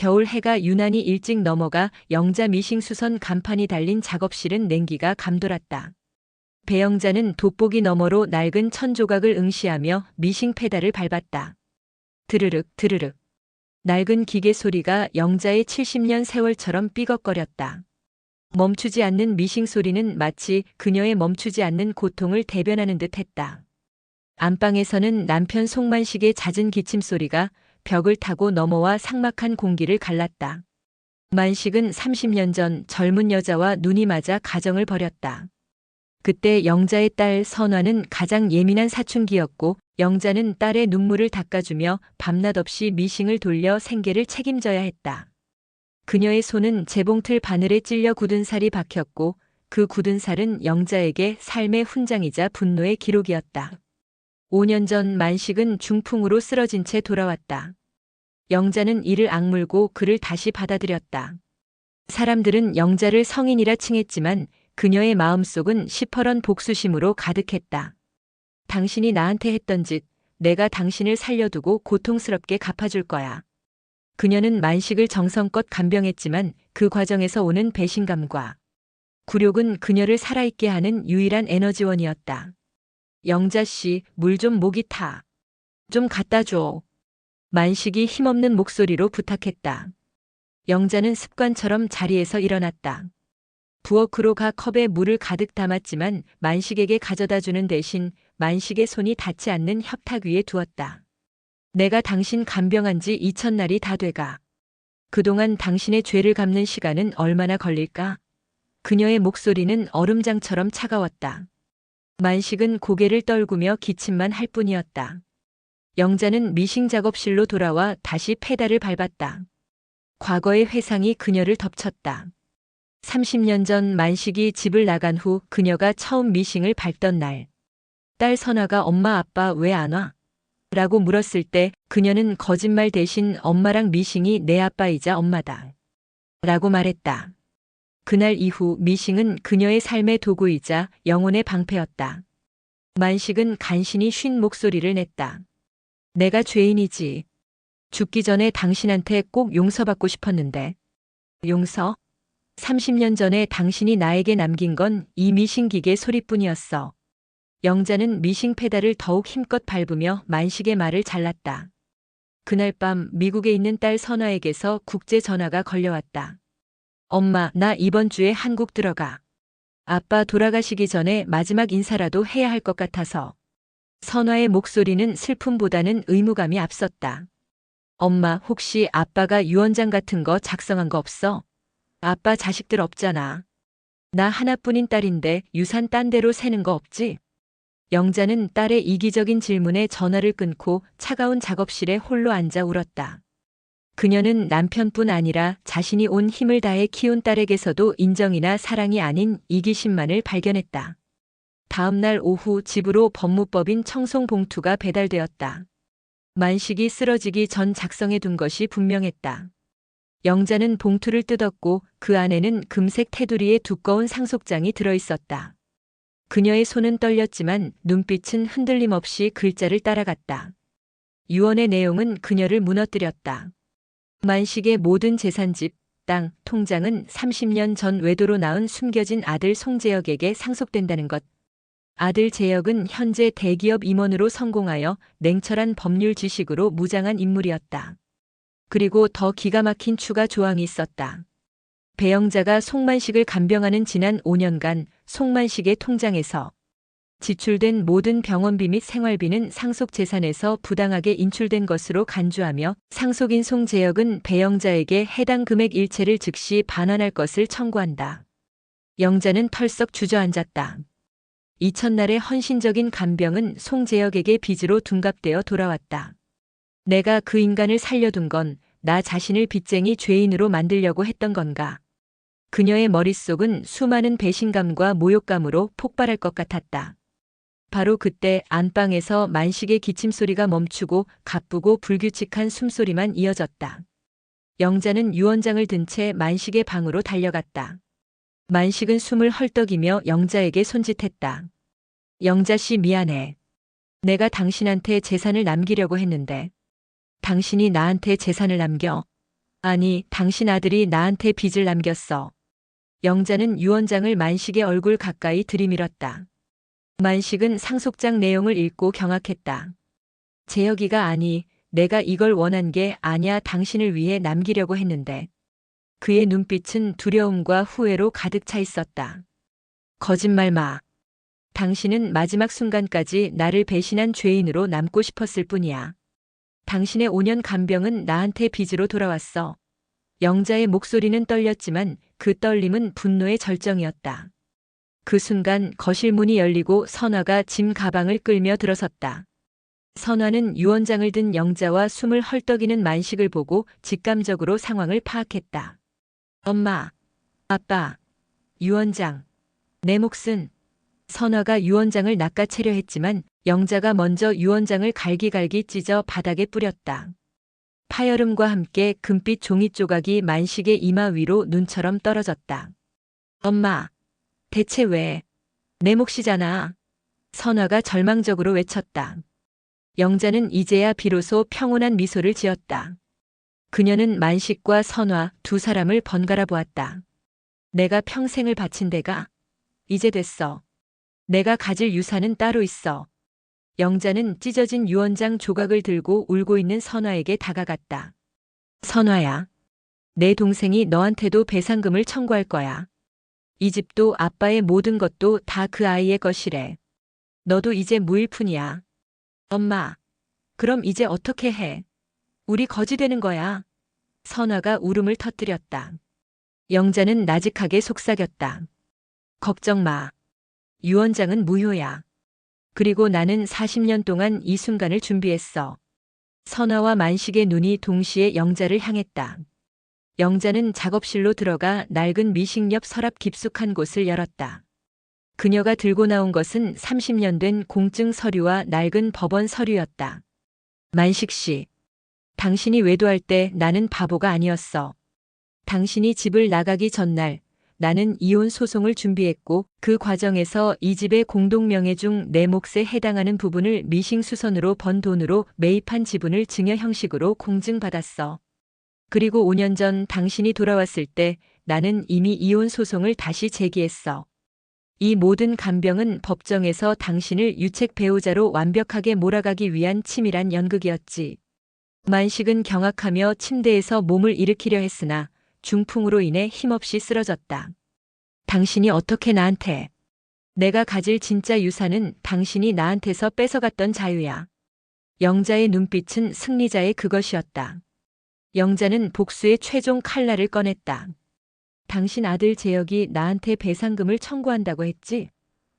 겨울 해가 유난히 일찍 넘어가 영자 미싱수선 간판이 달린 작업실은 냉기가 감돌았다. 배영자는 돋보기 너머로 낡은 천조각을 응시하며 미싱 페달을 밟았다. 드르륵 드르륵. 낡은 기계 소리가 영자의 70년 세월처럼 삐걱거렸다. 멈추지 않는 미싱 소리는 마치 그녀의 멈추지 않는 고통을 대변하는 듯 했다. 안방에서는 남편 송만식의 잦은 기침 소리가 벽을 타고 넘어와 삭막한 공기를 갈랐다. 만식은 30년 전 젊은 여자와 눈이 맞아 가정을 벌였다. 그때 영자의 딸 선화는 가장 예민한 사춘기였고 영자는 딸의 눈물을 닦아주며 밤낮 없이 미싱을 돌려 생계를 책임져야 했다. 그녀의 손은 재봉틀 바늘에 찔려 굳은 살이 박혔고 그 굳은 살은 영자에게 삶의 훈장이자 분노의 기록이었다. 5년 전 만식은 중풍으로 쓰러진 채 돌아왔다. 영자는 이를 악물고 그를 다시 받아들였다. 사람들은 영자를 성인이라 칭했지만 그녀의 마음속은 시퍼런 복수심으로 가득했다. 당신이 나한테 했던 짓, 내가 당신을 살려두고 고통스럽게 갚아줄 거야. 그녀는 만식을 정성껏 간병했지만 그 과정에서 오는 배신감과 굴욕은 그녀를 살아있게 하는 유일한 에너지원이었다. 영자 씨, 물 좀 목이 타. 좀 갖다 줘. 만식이 힘없는 목소리로 부탁했다. 영자는 습관처럼 자리에서 일어났다. 부엌으로 가 컵에 물을 가득 담았지만 만식에게 가져다 주는 대신 만식의 손이 닿지 않는 협탁 위에 두었다. 내가 당신 간병한 지 2000날이 다 돼가. 그동안 당신의 죄를 갚는 시간은 얼마나 걸릴까? 그녀의 목소리는 얼음장처럼 차가웠다. 만식은 고개를 떨구며 기침만 할 뿐이었다. 영자는 미싱 작업실로 돌아와 다시 페달을 밟았다. 과거의 회상이 그녀를 덮쳤다. 30년 전 만식이 집을 나간 후 그녀가 처음 미싱을 밟던 날. 딸 선아가 엄마 아빠 왜 안 와? 라고 물었을 때 그녀는 거짓말 대신 엄마랑 미싱이 내 아빠이자 엄마다. 라고 말했다. 그날 이후 미싱은 그녀의 삶의 도구이자 영혼의 방패였다. 만식은 간신히 쉰 목소리를 냈다. 내가 죄인이지. 죽기 전에 당신한테 꼭 용서받고 싶었는데. 용서? 30년 전에 당신이 나에게 남긴 건 이 미싱 기계 소리뿐이었어. 영자는 미싱 페달을 더욱 힘껏 밟으며 만식의 말을 잘랐다. 그날 밤 미국에 있는 딸 선화에게서 국제 전화가 걸려왔다. 엄마, 나 이번 주에 한국 들어가. 아빠 돌아가시기 전에 마지막 인사라도 해야 할 것 같아서. 선화의 목소리는 슬픔보다는 의무감이 앞섰다. 엄마, 혹시 아빠가 유언장 같은 거 작성한 거 없어? 아빠 자식들 없잖아. 나 하나뿐인 딸인데 유산 딴 데로 새는 거 없지? 영자는 딸의 이기적인 질문에 전화를 끊고 차가운 작업실에 홀로 앉아 울었다. 그녀는 남편뿐 아니라 자신이 온 힘을 다해 키운 딸에게서도 인정이나 사랑이 아닌 이기심만을 발견했다. 다음 날 오후 집으로 법무법인 청송 봉투가 배달되었다. 만식이 쓰러지기 전 작성해 둔 것이 분명했다. 영자는 봉투를 뜯었고 그 안에는 금색 테두리에 두꺼운 상속장이 들어있었다. 그녀의 손은 떨렸지만 눈빛은 흔들림 없이 글자를 따라갔다. 유언의 내용은 그녀를 무너뜨렸다. 만식의 모든 재산집, 땅, 통장은 30년 전 외도로 낳은 숨겨진 아들 송재혁에게 상속된다는 것. 아들 재혁은 현재 대기업 임원으로 성공하여 냉철한 법률 지식으로 무장한 인물이었다. 그리고 더 기가 막힌 추가 조항이 있었다. 배영자가 송만식을 간병하는 지난 5년간 송만식의 통장에서 지출된 모든 병원비 및 생활비는 상속 재산에서 부당하게 인출된 것으로 간주하며 상속인 송재혁은 배영자에게 해당 금액 일체를 즉시 반환할 것을 청구한다. 영자는 털썩 주저앉았다. 2000날의 헌신적인 간병은 송재혁에게 빚으로 둔갑되어 돌아왔다. 내가 그 인간을 살려둔 건 나 자신을 빚쟁이 죄인으로 만들려고 했던 건가? 그녀의 머릿속은 수많은 배신감과 모욕감으로 폭발할 것 같았다. 바로 그때 안방에서 만식의 기침 소리가 멈추고 가쁘고 불규칙한 숨소리만 이어졌다. 영자는 유언장을 든 채 만식의 방으로 달려갔다. 만식은 숨을 헐떡이며 영자에게 손짓했다. 영자 씨 미안해. 내가 당신한테 재산을 남기려고 했는데 당신이 나한테 재산을 남겨? 아니, 당신 아들이 나한테 빚을 남겼어. 영자는 유원장을 만식의 얼굴 가까이 들이밀었다. 만식은 상속장 내용을 읽고 경악했다. 재혁이가 아니, 내가 이걸 원한 게 아니야. 당신을 위해 남기려고 했는데. 그의 눈빛은 두려움과 후회로 가득 차 있었다. 거짓말 마. 당신은 마지막 순간까지 나를 배신한 죄인으로 남고 싶었을 뿐이야. 당신의 5년 간병은 나한테 빚으로 돌아왔어. 영자의 목소리는 떨렸지만 그 떨림은 분노의 절정이었다. 그 순간 거실 문이 열리고 선화가 짐 가방을 끌며 들어섰다. 선화는 유원장을 든 영자와 숨을 헐떡이는 만식을 보고 직감적으로 상황을 파악했다. 엄마, 아빠, 유원장, 내 몫은. 선화가 유원장을 낚아채려 했지만 영자가 먼저 유원장을 갈기갈기 찢어 바닥에 뿌렸다. 파열음과 함께 금빛 종이 조각이 만식의 이마 위로 눈처럼 떨어졌다. 엄마, 대체 왜? 내 몫이잖아. 선화가 절망적으로 외쳤다. 영자는 이제야 비로소 평온한 미소를 지었다. 그녀는 만식과 선화 두 사람을 번갈아 보았다. 내가 평생을 바친 데가 이제 됐어. 내가 가질 유산은 따로 있어. 영자는 찢어진 유원장 조각을 들고 울고 있는 선화에게 다가갔다. 선화야, 내 동생이 너한테도 배상금을 청구할 거야. 이 집도 아빠의 모든 것도 다 그 아이의 것이래. 너도 이제 무일 뿐이야. 엄마, 그럼 이제 어떻게 해? 우리 거지 되는 거야. 선화가 울음을 터뜨렸다. 영자는 나직하게 속삭였다. 걱정 마. 유원장은 무효야. 그리고 나는 40년 동안 이 순간을 준비했어. 선화와 만식의 눈이 동시에 영자를 향했다. 영자는 작업실로 들어가 낡은 미식 옆 서랍 깊숙한 곳을 열었다. 그녀가 들고 나온 것은 30년 된 공증 서류와 낡은 법원 서류였다. 만식 씨, 당신이 외도할 때 나는 바보가 아니었어. 당신이 집을 나가기 전날 나는 이혼 소송을 준비했고 그 과정에서 이 집의 공동명예 중 내 몫에 해당하는 부분을 미싱수선으로 번 돈으로 매입한 지분을 증여 형식으로 공증받았어. 그리고 5년 전 당신이 돌아왔을 때 나는 이미 이혼 소송을 다시 제기했어. 이 모든 간병은 법정에서 당신을 유책 배우자로 완벽하게 몰아가기 위한 치밀한 연극이었지. 만식은 경악하며 침대에서 몸을 일으키려 했으나 중풍으로 인해 힘없이 쓰러졌다. 당신이 어떻게 나한테? 내가 가질 진짜 유산은 당신이 나한테서 뺏어갔던 자유야. 영자의 눈빛은 승리자의 그것이었다. 영자는 복수의 최종 칼날을 꺼냈다. 당신 아들 재혁이 나한테 배상금을 청구한다고 했지?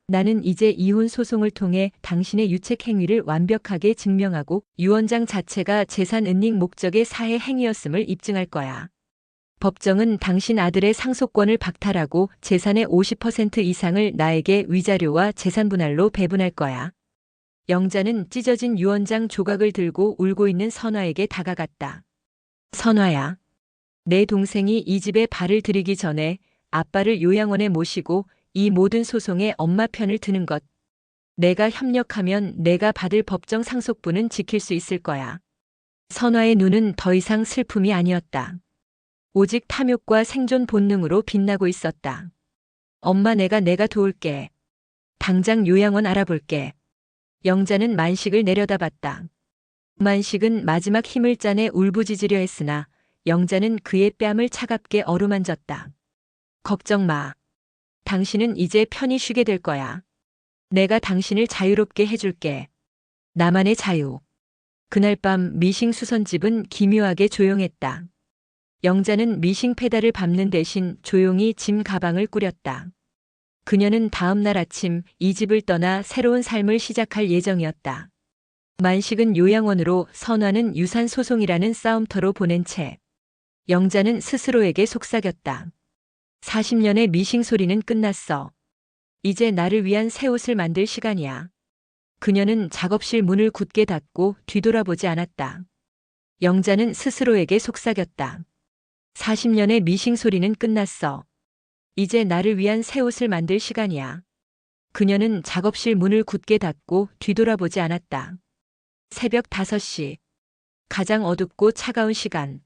나는 이제 이혼 소송을 통해 당신의 유책 행위를 완벽하게 증명하고 유원장 자체가 재산 은닉 목적의 사해 행위였음을 입증할 거야. 법정은 당신 아들의 상속권을 박탈하고 재산의 50% 이상을 나에게 위자료와 재산분할로 배분할 거야. 영자는 찢어진 유원장 조각을 들고 울고 있는 선화에게 다가갔다. 선화야, 내 동생이 이 집에 발을 들이기 전에 아빠를 요양원에 모시고 이 모든 소송에 엄마 편을 드는 것. 내가 협력하면 내가 받을 법정 상속분은 지킬 수 있을 거야. 선화의 눈은 더 이상 슬픔이 아니었다. 오직 탐욕과 생존 본능으로 빛나고 있었다. 엄마 내가 도울게. 당장 요양원 알아볼게. 영자는 만식을 내려다봤다. 만식은 마지막 힘을 짜내 울부짖으려 했으나 영자는 그의 뺨을 차갑게 어루만졌다. 걱정 마. 당신은 이제 편히 쉬게 될 거야. 내가 당신을 자유롭게 해줄게. 나만의 자유. 그날 밤 미싱 수선집은 기묘하게 조용했다. 영자는 미싱 페달을 밟는 대신 조용히 짐 가방을 꾸렸다. 그녀는 다음 날 아침 이 집을 떠나 새로운 삶을 시작할 예정이었다. 만식은 요양원으로, 선화는 유산 소송이라는 싸움터로 보낸 채 영자는 스스로에게 속삭였다. 40년의 미싱 소리는 끝났어. 이제 나를 위한 새 옷을 만들 시간이야. 그녀는 작업실 문을 굳게 닫고 뒤돌아보지 않았다. 영자는 스스로에게 속삭였다. 40년의 미싱 소리는 끝났어. 이제 나를 위한 새 옷을 만들 시간이야. 그녀는 작업실 문을 굳게 닫고 뒤돌아보지 않았다. 새벽 5시. 가장 어둡고 차가운 시간.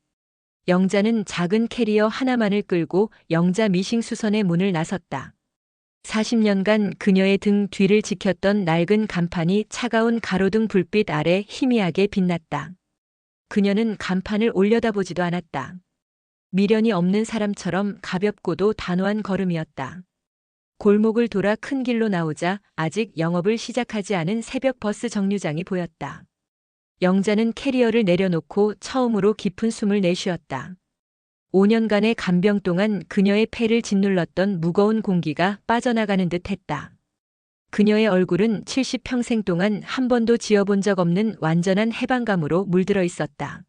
영자는 작은 캐리어 하나만을 끌고 영자 미싱 수선의 문을 나섰다. 40년간 그녀의 등 뒤를 지켰던 낡은 간판이 차가운 가로등 불빛 아래 희미하게 빛났다. 그녀는 간판을 올려다보지도 않았다. 미련이 없는 사람처럼 가볍고도 단호한 걸음이었다. 골목을 돌아 큰 길로 나오자 아직 영업을 시작하지 않은 새벽 버스 정류장이 보였다. 영자는 캐리어를 내려놓고 처음으로 깊은 숨을 내쉬었다. 5년간의 간병 동안 그녀의 폐를 짓눌렀던 무거운 공기가 빠져나가는 듯 했다. 그녀의 얼굴은 70평생 동안 한 번도 지어본 적 없는 완전한 해방감으로 물들어 있었다.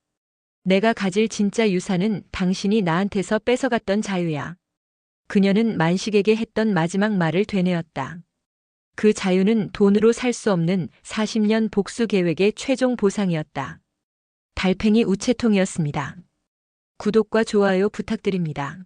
내가 가질 진짜 유산은 당신이 나한테서 뺏어갔던 자유야. 그녀는 만식에게 했던 마지막 말을 되뇌었다. 그 자유는 돈으로 살 수 없는 40년 복수 계획의 최종 보상이었다. 달팽이 우체통이었습니다. 구독과 좋아요 부탁드립니다.